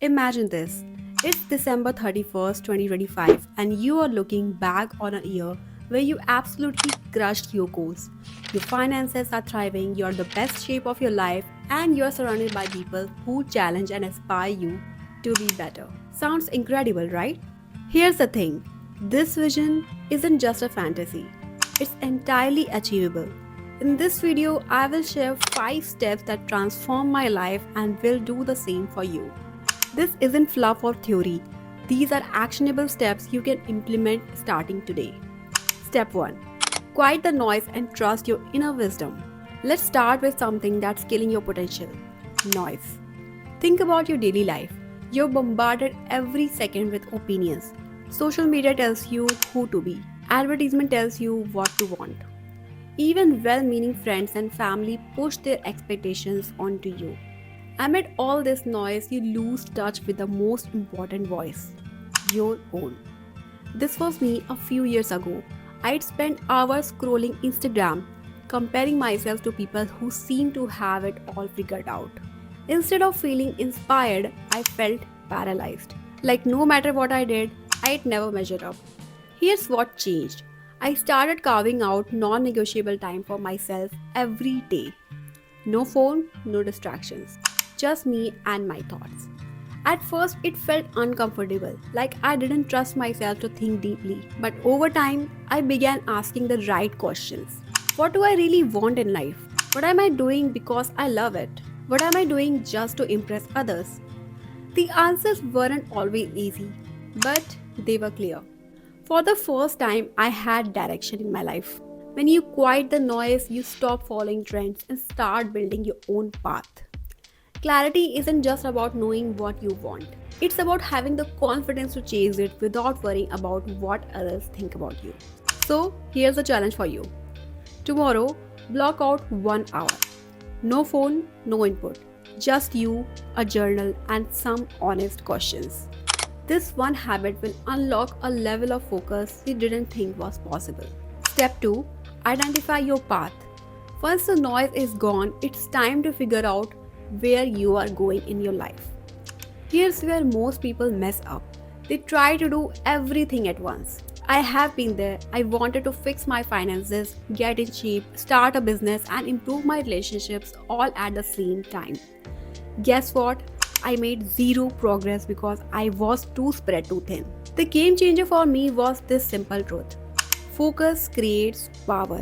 Imagine this. It's December 31st, 2025, and you are looking back on a year where you absolutely crushed your goals. Your finances are thriving, you're the best shape of your life, and you're surrounded by people who challenge and inspire you to be better. Sounds incredible, right? Here's the thing, this vision isn't just a fantasy, it's entirely achievable. In this video, I will share 5 steps that transform my life and will do the same for you. This isn't fluff or theory. These are actionable steps you can implement starting today. Step 1. Quiet the noise and trust your inner wisdom. Let's start with something that's killing your potential noise. Think about your daily life. You're bombarded every second with opinions. Social media tells you who to be, advertisement tells you what to want. Even well meaning friends and family push their expectations onto you. Amid all this noise, you lose touch with the most important voice your own. This was me a few years ago. I'd spent hours scrolling Instagram, comparing myself to people who seemed to have it all figured out. Instead of feeling inspired, I felt paralyzed. Like no matter what I did, I'd never measured up. Here's what changed. I started carving out non negotiable time for myself every day. No phone, no distractions. Just me and my thoughts. At first, it felt uncomfortable, like I didn't trust myself to think deeply. But over time, I began asking the right questions. What do I really want in life? What am I doing because I love it? What am I doing just to impress others? The answers weren't always easy, but they were clear. For the first time, I had direction in my life. When you quiet the noise, you stop following trends and start building your own path. Clarity isn't just about knowing what you want, it's about having the confidence to chase it without worrying about what others think about you. So, here's a challenge for you. Tomorrow, block out 1 hour. No phone, no input. Just you, a journal, and some honest questions. This one habit will unlock a level of focus you didn't think was possible. Step 2. Identify your path. Once the noise is gone, it's time to figure out where you are going in your life. Here's where most people mess up. They try to do everything at once. I have been there. I wanted to fix my finances, get in shape, start a business, and improve my relationships all at the same time. Guess what? I made zero progress because I was too spread too thin. The game changer for me was this simple truth. Focus creates power.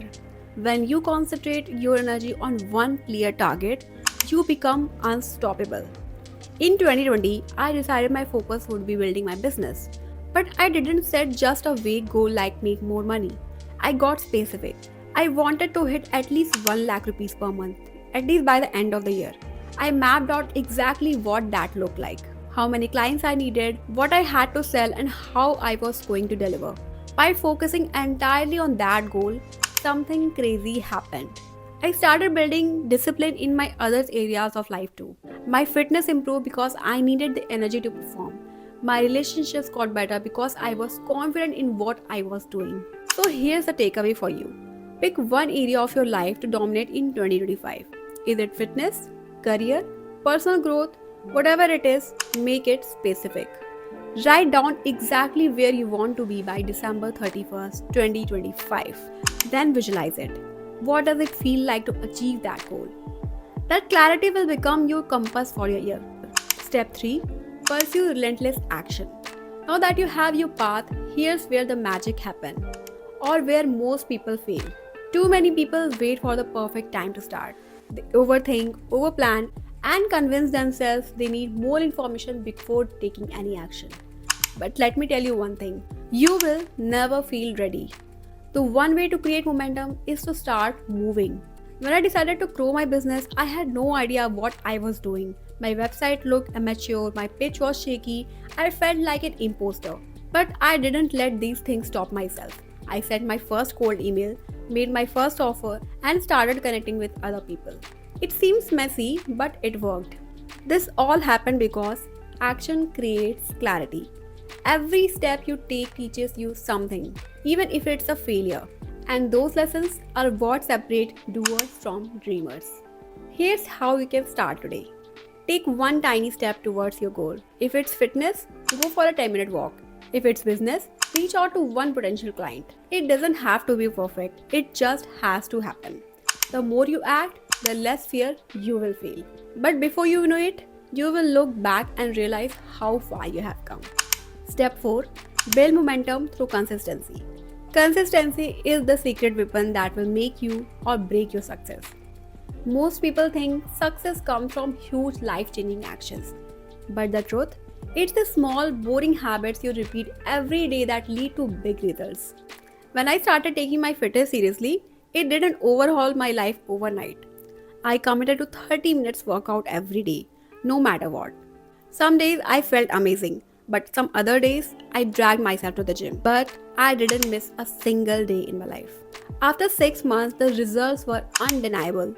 When you concentrate your energy on one clear target, you become unstoppable. In 2020, I decided my focus would be building my business. But I didn't set just a vague goal like make more money. I got specific. I wanted to hit at least 1 lakh rupees per month, at least by the end of the year. I mapped out exactly what that looked like, how many clients I needed, what I had to sell, and how I was going to deliver. By focusing entirely on that goal, something crazy happened. I started building discipline in my other areas of life too. My fitness improved because I needed the energy to perform. My relationships got better because I was confident in what I was doing. So here's the takeaway for you. Pick one area of your life to dominate in 2025. Is it fitness, career, personal growth, whatever it is, make it specific. Write down exactly where you want to be by December 31st, 2025. Then visualize it. What does it feel like to achieve that goal? That clarity will become your compass for your year. Step 3. Pursue relentless action. Now that you have your path, here's where the magic happens, or where most people fail. Too many people wait for the perfect time to start. They overthink, overplan, and convince themselves they need more information before taking any action. But let me tell you one thing, you will never feel ready. The one way to create momentum is to start moving. When I decided to grow my business, I had no idea what I was doing. My website looked immature, my pitch was shaky, I felt like an imposter. But I didn't let these things stop myself. I sent my first cold email, made my first offer, and started connecting with other people. It seems messy, but it worked. This all happened because action creates clarity. Every step you take teaches you something, even if it's a failure. And those lessons are what separate doers from dreamers. Here's how you can start today. Take one tiny step towards your goal. If it's fitness, go for a 10-minute walk. If it's business, reach out to one potential client. It doesn't have to be perfect, it just has to happen. The more you act, the less fear you will feel. But before you know it, you will look back and realize how far you have come. Step 4. Build momentum through consistency. Consistency is the secret weapon that will make you or break your success. Most people think success comes from huge life-changing actions. But the truth, it's the small, boring habits you repeat every day that lead to big results. When I started taking my fitness seriously, it didn't overhaul my life overnight. I committed to 30 minutes workout every day, no matter what. Some days I felt amazing, but some other days I dragged myself to the gym. But I didn't miss a single day in my life. After 6 months, the results were undeniable.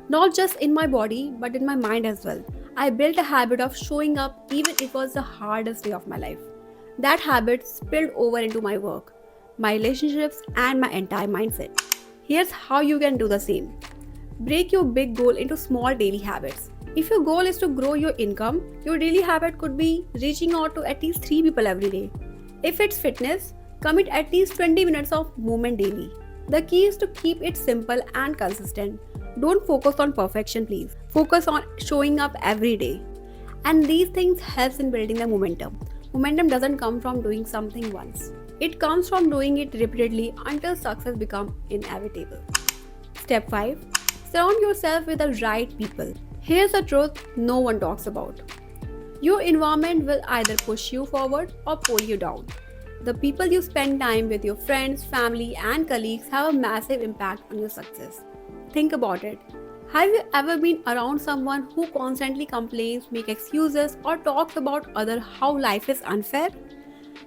Not just in my body, but in my mind as well. I built a habit of showing up even if it was the hardest day of my life. That habit spilled over into my work, my relationships, and my entire mindset. Here's how you can do the same. Break your big goal into small daily habits. If your goal is to grow your income, your daily habit could be reaching out to at least 3 people every day. If it's fitness, commit at least 20 minutes of movement daily. The key is to keep it simple and consistent. Don't focus on perfection, please. Focus on showing up every day. And these things helps in building the momentum. Momentum doesn't come from doing something once. It comes from doing it repeatedly until success becomes inevitable. Step 5. Surround yourself with the right people. Here's the truth no one talks about. Your environment will either push you forward or pull you down. The people you spend time with, your friends, family, and colleagues, have a massive impact on your success. Think about it. Have you ever been around someone who constantly complains, makes excuses, or talks about how life is unfair?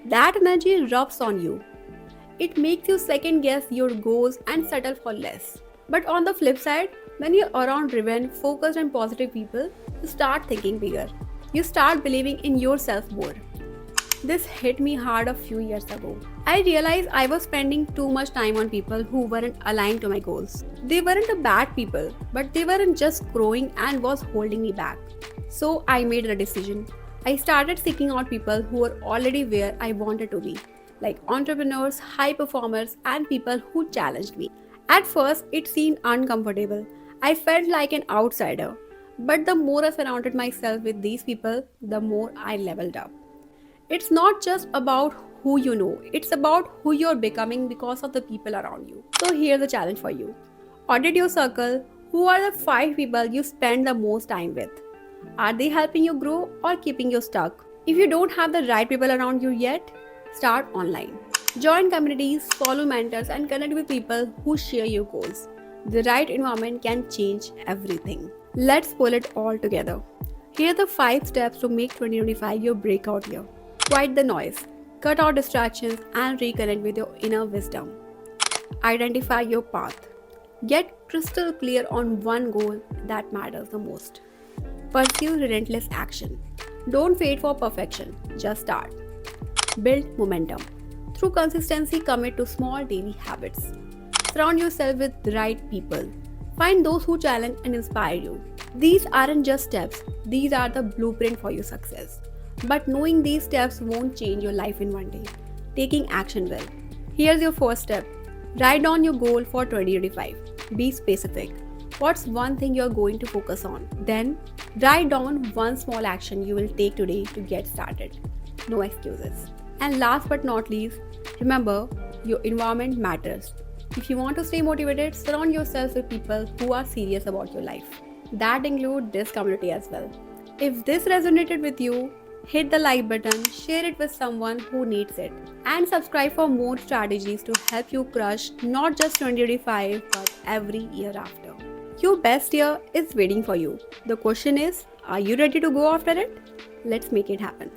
That energy rubs on you. It makes you second guess your goals and settle for less. But on the flip side, when you're around driven, focused, and positive people, you start thinking bigger. You start believing in yourself more. This hit me hard a few years ago. I realized I was spending too much time on people who weren't aligned to my goals. They weren't a bad people, but they weren't just growing and was holding me back. So I made a decision. I started seeking out people who were already where I wanted to be, like entrepreneurs, high performers, and people who challenged me. At first, it seemed uncomfortable. I felt like an outsider. But the more I surrounded myself with these people, the more I leveled up. It's not just about who you know, it's about who you're becoming because of the people around you. So here's a challenge for you. Audit your circle. Who are the 5 people you spend the most time with? Are they helping you grow or keeping you stuck? If you don't have the right people around you yet, start online. Join communities, follow mentors, and connect with people who share your goals. The right environment can change everything. Let's pull it all together. Here are the 5 steps to make 2025 your breakout year. Quiet the noise, cut out distractions, and reconnect with your inner wisdom. Identify your path. Get crystal clear on one goal that matters the most. Pursue relentless action. Don't wait for perfection, just start. Build momentum. Through consistency, commit to small daily habits. Surround yourself with the right people. Find those who challenge and inspire you. These aren't just steps, these are the blueprint for your success. But knowing these steps won't change your life in one day. Taking action will. Here's your first step. Write down your goal for 2025. Be specific. What's one thing you're going to focus on? Then, write down one small action you will take today to get started. No excuses. And last but not least, remember, your environment matters. If you want to stay motivated, surround yourself with people who are serious about your life. That includes this community as well. If this resonated with you, hit the like button, share it with someone who needs it, and subscribe for more strategies to help you crush not just 2025 but every year after. Your best year is waiting for you. The question is, are you ready to go after it? Let's make it happen.